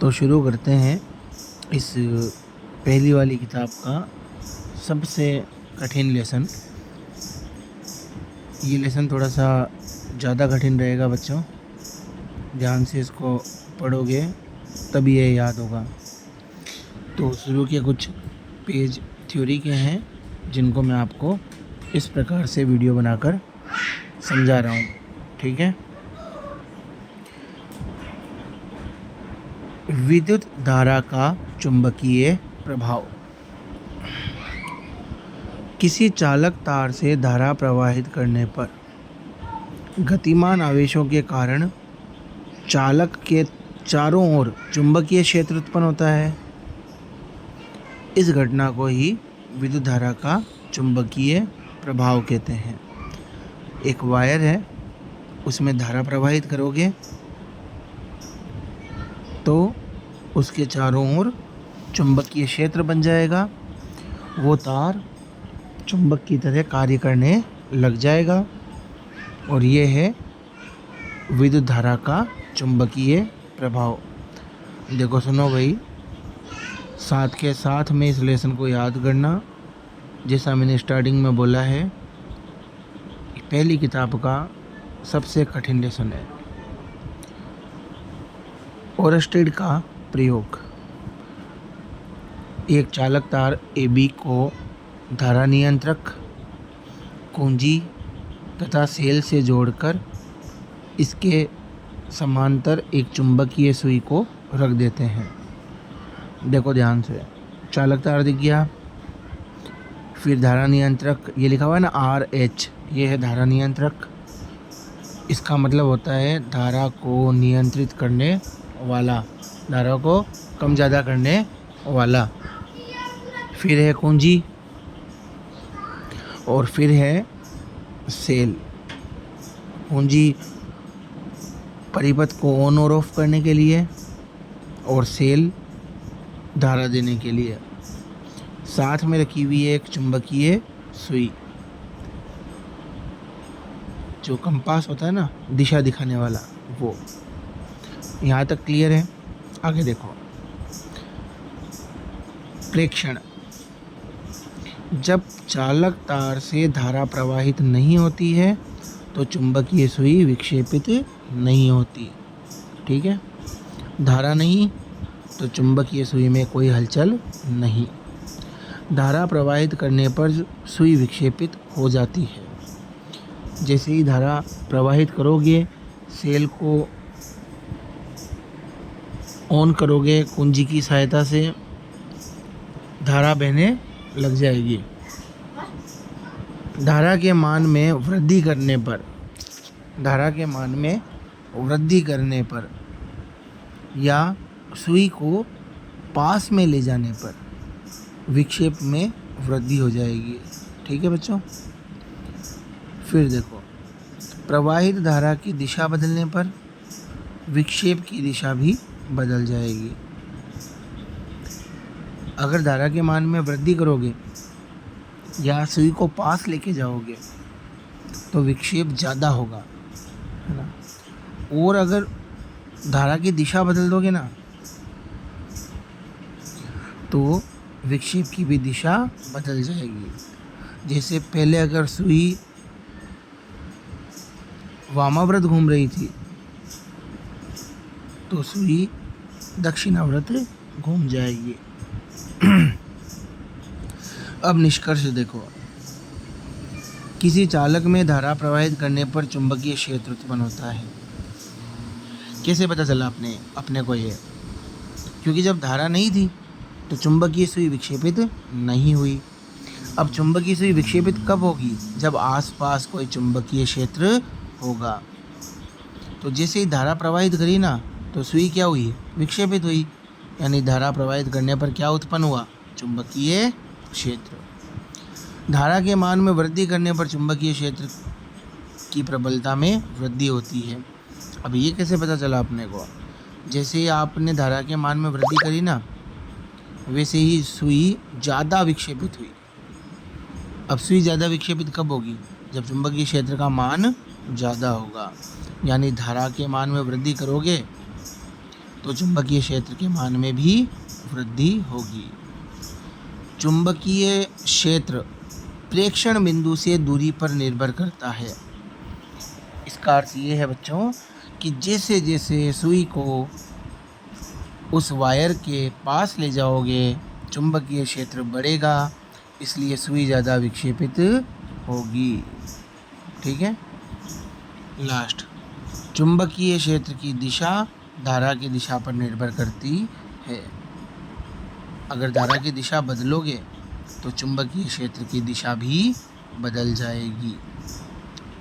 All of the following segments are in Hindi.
तो शुरू करते हैं इस पहली वाली किताब का सबसे कठिन लेसन। ये लेसन थोड़ा सा ज़्यादा कठिन रहेगा बच्चों, ध्यान से इसको पढ़ोगे तभी ये याद होगा। तो शुरू के कुछ पेज थ्योरी के हैं जिनको मैं आपको इस प्रकार से वीडियो बनाकर समझा रहा हूँ, ठीक है। विद्युत धारा का चुंबकीय प्रभाव। किसी चालक तार से धारा प्रवाहित करने पर गतिमान आवेशों के कारण चालक के चारों ओर चुंबकीय क्षेत्र उत्पन्न होता है। इस घटना को ही विद्युत धारा का चुंबकीय प्रभाव कहते हैं। एक वायर है, उसमें धारा प्रवाहित करोगे तो उसके चारों ओर चुंबकीय क्षेत्र बन जाएगा, वो तार चुंबक की तरह कार्य करने लग जाएगा और ये है विद्युत धारा का चुंबकीय प्रभाव। देखो सुनो भाई, साथ के साथ में इस लेसन को याद करना। जैसा मैंने स्टार्टिंग में बोला है, पहली किताब का सबसे कठिन लेसन है। ओरस्टेड का प्रयोग। एक चालक तार AB को धारा नियंत्रक, कुंजी तथा सेल से जोड़कर इसके समांतर एक चुंबकीय सुई को रख देते हैं। देखो ध्यान से, चालक तार दिख गया, फिर धारा नियंत्रक, ये लिखा हुआ है ना RH, ये है धारा नियंत्रक। इसका मतलब होता है धारा को नियंत्रित करने वाला, धारा को कम ज़्यादा करने वाला। फिर है कुंजी और फिर है सेल। कुंजी परिपथ को ऑन और ऑफ करने के लिए और सेल धारा देने के लिए। साथ में रखी हुई है एक चुंबकीय सुई, जो कंपास होता है ना, दिशा दिखाने वाला, वो। यहाँ तक क्लियर है? आगे देखो। प्रेक्षण। जब चालक तार से धारा प्रवाहित नहीं होती है तो चुंबकीय सुई विक्षेपित नहीं होती, ठीक है। धारा नहीं तो चुंबकीय सुई में कोई हलचल नहीं। धारा प्रवाहित करने पर सुई विक्षेपित हो जाती है। जैसे ही धारा प्रवाहित करोगे, सेल को ऑन करोगे, कुंजी की सहायता से धारा बहने लग जाएगी। धारा के मान में वृद्धि करने पर, धारा के मान में वृद्धि करने पर या सुई को पास में ले जाने पर विक्षेप में वृद्धि हो जाएगी, ठीक है बच्चों। फिर देखो, प्रवाहित धारा की दिशा बदलने पर विक्षेप की दिशा भी बदल जाएगी। अगर धारा के मान में वृद्धि करोगे या सुई को पास लेके जाओगे तो विक्षेप ज़्यादा होगा, है ना। और अगर धारा की दिशा बदल दोगे ना तो विक्षेप की भी दिशा बदल जाएगी। जैसे पहले अगर सुई वामाव्रत घूम रही थी तो सुई दक्षिणाव्रत घूम जाएगी। अब निष्कर्ष देखो। किसी चालक में धारा प्रवाहित करने पर चुंबकीय क्षेत्र उत्पन्न होता है। कैसे पता चला अपने को ये? क्योंकि जब धारा नहीं थी तो चुंबकीय सुई विक्षेपित नहीं हुई। अब चुंबकीय सुई विक्षेपित कब होगी? जब आसपास कोई चुंबकीय क्षेत्र होगा। तो जैसे ही धारा प्रवाहित करी ना तो सुई क्या हुई? विक्षेपित हुई। यानी धारा प्रवाहित करने पर क्या उत्पन्न हुआ? चुंबकीय क्षेत्र। धारा के मान में वृद्धि करने पर चुंबकीय क्षेत्र की प्रबलता में वृद्धि होती है। अब ये कैसे पता चला अपने को? जैसे ही आपने धारा के मान में वृद्धि करी ना, वैसे ही सुई ज़्यादा विक्षेपित हुई। अब सुई ज़्यादा विक्षेपित कब होगी? जब चुंबकीय क्षेत्र का मान ज़्यादा होगा। यानी धारा के मान में वृद्धि करोगे तो चुंबकीय क्षेत्र के मान में भी वृद्धि होगी। चुंबकीय क्षेत्र प्रेक्षण बिंदु से दूरी पर निर्भर करता है। इसका अर्थ ये है बच्चों कि जैसे जैसे सुई को उस वायर के पास ले जाओगे चुंबकीय क्षेत्र बढ़ेगा, इसलिए सुई ज़्यादा विक्षेपित होगी। ठीक है। लास्ट, चुंबकीय क्षेत्र की दिशा धारा की दिशा पर निर्भर करती है। अगर धारा की दिशा बदलोगे तो चुंबकीय क्षेत्र की दिशा भी बदल जाएगी।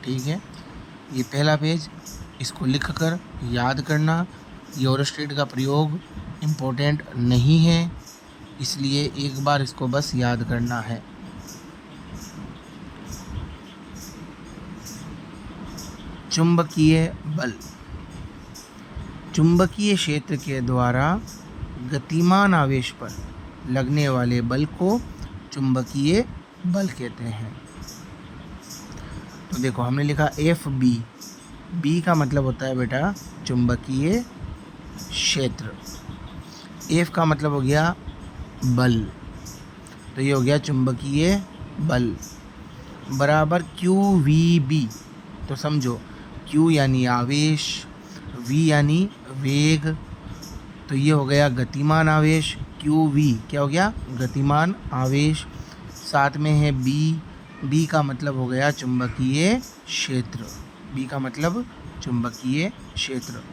ठीक है। ये पहला पेज, इसको लिख कर याद करना। ये ओरस्टेड का प्रयोग इम्पोर्टेंट नहीं है, इसलिए एक बार इसको बस याद करना है। चुंबकीय बल, चुंबकीय क्षेत्र के द्वारा गतिमान आवेश पर लगने वाले बल को चुंबकीय बल कहते हैं। तो देखो हमने लिखा एफ बी, बी का मतलब होता है बेटा चुंबकीय क्षेत्र, एफ का मतलब हो गया बल, तो ये हो गया चुंबकीय बल बराबर क्यू वी बी। तो समझो क्यू यानी आवेश, वी यानी वेग, तो ये हो गया गतिमान आवेश। क्यू वी क्या हो गया? गतिमान आवेश। साथ में है बी, बी का मतलब हो गया चुंबकीय क्षेत्र, बी का मतलब चुंबकीय क्षेत्र।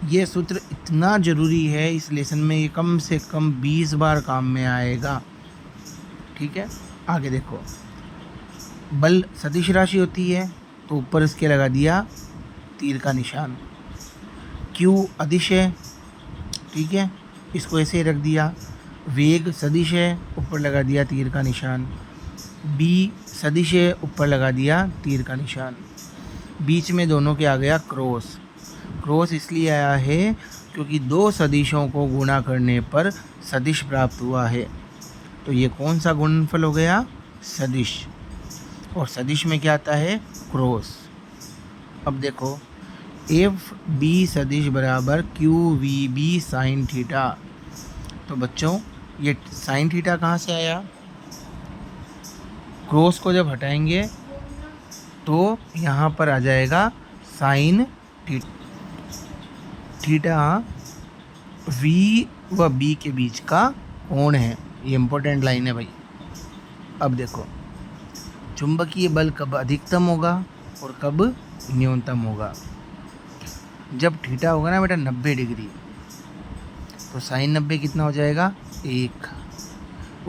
ये सूत्र इतना ज़रूरी है इस लेसन में, ये कम से कम 20 बार काम में आएगा। ठीक है। आगे देखो, बल सदिश राशि होती है तो ऊपर इसके लगा दिया तीर का निशान। क्यू अदिश है, ठीक है, इसको ऐसे रख दिया। वेग सदिश है, ऊपर लगा दिया तीर का निशान। बी सदिश है, ऊपर लगा दिया तीर का निशान। बीच में दोनों के आ गया क्रॉस। क्रॉस इसलिए आया है क्योंकि दो सदिशों को गुणा करने पर सदिश प्राप्त हुआ है। तो ये कौन सा गुणनफल हो गया? सदिश। और सदिश में क्या आता है? क्रॉस। अब देखो एफ बी सदिश बराबर Q V B sine theta. तो बच्चों ये साइन थीटा कहाँ से आया? क्रॉस को जब हटाएंगे तो यहाँ पर आ जाएगा साइन थीटा वी व बी के बीच का कोण है। ये इम्पोर्टेंट लाइन है भाई। अब देखो चुंबकीय बल कब अधिकतम होगा और कब न्यूनतम होगा? जब थीटा होगा ना बेटा 90 डिग्री, तो साइन 90 कितना हो जाएगा? 1।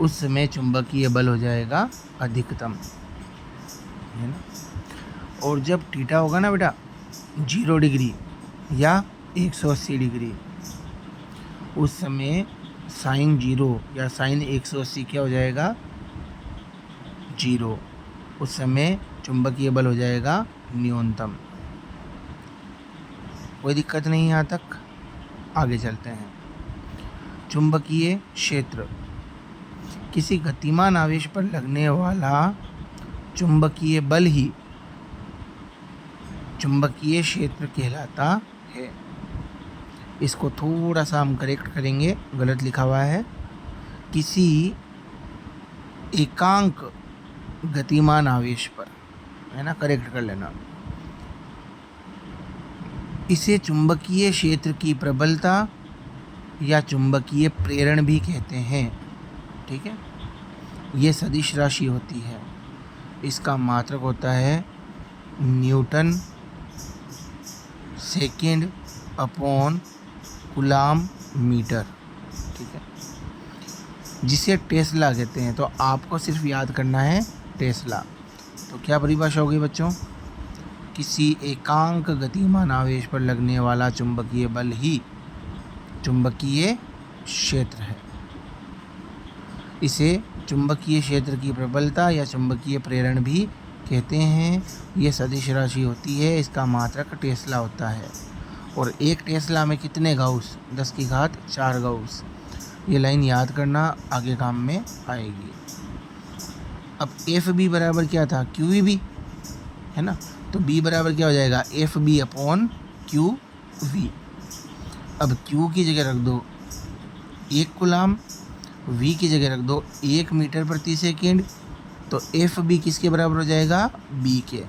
उस समय चुंबकीय बल हो जाएगा अधिकतम, है ना। और जब थीटा होगा ना बेटा 0 डिग्री या 180 डिग्री, उस समय साइन 0 या साइन 180 क्या हो जाएगा? 0। उस समय चुंबकीय बल हो जाएगा न्यूनतम। कोई दिक्कत नहीं यहाँ तक? आगे चलते हैं। चुंबकीय क्षेत्र किसी गतिमान आवेश पर लगने वाला चुंबकीय बल ही चुंबकीय क्षेत्र कहलाता है। इसको थोड़ा सा हम करेक्ट करेंगे, गलत लिखा हुआ है। किसी एकांक गतिमान आवेश पर, है ना, करेक्ट कर लेना। इसे चुंबकीय क्षेत्र की प्रबलता या चुंबकीय प्रेरण भी कहते हैं। ठीक है। ये सदिश राशि होती है। इसका मात्रक होता है newton second upon coulomb metre. ठीक है। जिसे टेस्ला कहते हैं। तो आपको सिर्फ याद करना है टेस्ला। तो क्या परिभाषा होगी बच्चों? किसी एकांक गतिमान आवेश पर लगने वाला चुंबकीय बल ही चुंबकीय क्षेत्र है। इसे चुंबकीय क्षेत्र की प्रबलता या चुंबकीय प्रेरण भी कहते हैं। ये सदिश राशि होती है। इसका मात्रक टेस्ला होता है। और एक टेस्ला में कितने गाउस? 10 की घात 4 गाउस। ये लाइन याद करना, आगे काम में आएगी। अब एफ बी बराबर क्या था? क्यू वी बी, है ना। तो बी बराबर क्या हो जाएगा? F B upon Q V. अब Q की जगह रख दो 1 कूलाम, V की जगह रख दो 1 मीटर प्रति सेकेंड, तो एफ बी किसके बराबर हो जाएगा? B के।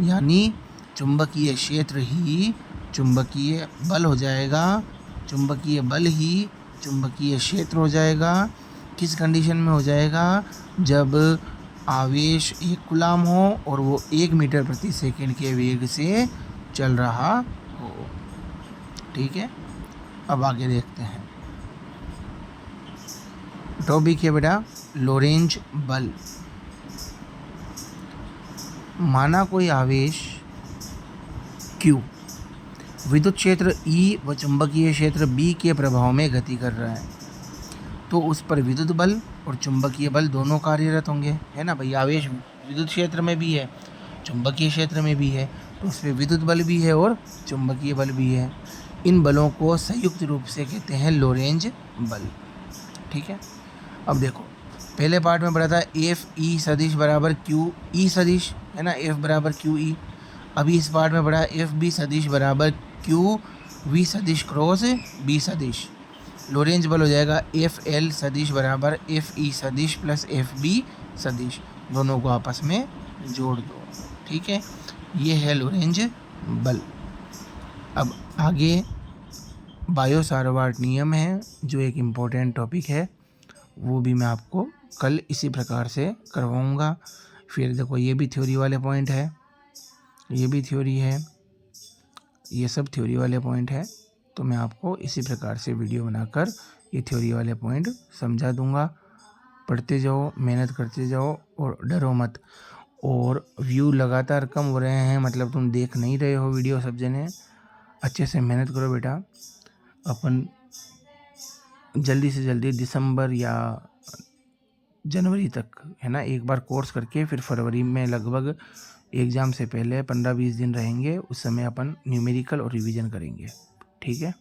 यानी चुंबकीय क्षेत्र ही चुंबकीय बल हो जाएगा, चुंबकीय बल ही चुंबकीय क्षेत्र हो जाएगा। किस कंडीशन में हो जाएगा? जब आवेश 1 कूलाम हो और वो 1 मीटर प्रति सेकंड के वेग से चल रहा हो। ठीक है, अब आगे देखते हैं। टॉपिक है बेटा लोरेंज बल। माना कोई आवेश Q विद्युत क्षेत्र E व चुंबकीय क्षेत्र B के प्रभाव में गति कर रहा है, तो उस पर विद्युत बल और चुंबकीय बल दोनों कार्यरत होंगे, है ना भाई। आवेश विद्युत क्षेत्र में भी है, चुंबकीय क्षेत्र में भी है, तो उस पर विद्युत बल भी है और चुंबकीय बल भी है। इन बलों को संयुक्त रूप से कहते हैं लोरेंज बल। ठीक है, अब देखो पहले पार्ट में पढ़ा था एफ ई सदिश बराबर क्यू ई सदिश, है ना, एफ बराबर क्यू ई। अभी इस पार्ट में पढ़ा एफ बी सदिश बराबर क्यू वी सदिश क्रॉस बी सदिश। लोरेंज बल हो जाएगा एफ एल सदिश बराबर एफ ई सदिश प्लस एफ बी सदिश, दोनों को आपस में जोड़ दो। ठीक है, ये है लोरेंज बल। अब आगे बायो सावर्ट नियम है, जो एक इम्पोर्टेंट टॉपिक है, वो भी मैं आपको कल इसी प्रकार से करवाऊँगा। फिर देखो ये भी थ्योरी वाले पॉइंट है, ये भी थ्योरी है, ये सब थ्योरी वाले पॉइंट है, तो मैं आपको इसी प्रकार से वीडियो बनाकर ये थ्योरी वाले पॉइंट समझा दूंगा। पढ़ते जाओ, मेहनत करते जाओ और डरो मत। और व्यू लगातार कम हो रहे हैं, मतलब तुम देख नहीं रहे हो वीडियो सब जने। अच्छे से मेहनत करो बेटा। अपन जल्दी से जल्दी दिसंबर या जनवरी तक, है ना, एक बार कोर्स करके फिर फरवरी में लगभग एग्ज़ाम से पहले 15-20 दिन रहेंगे, उस समय अपन न्यूमेरिकल और रिवीजन करेंगे। ठीक है।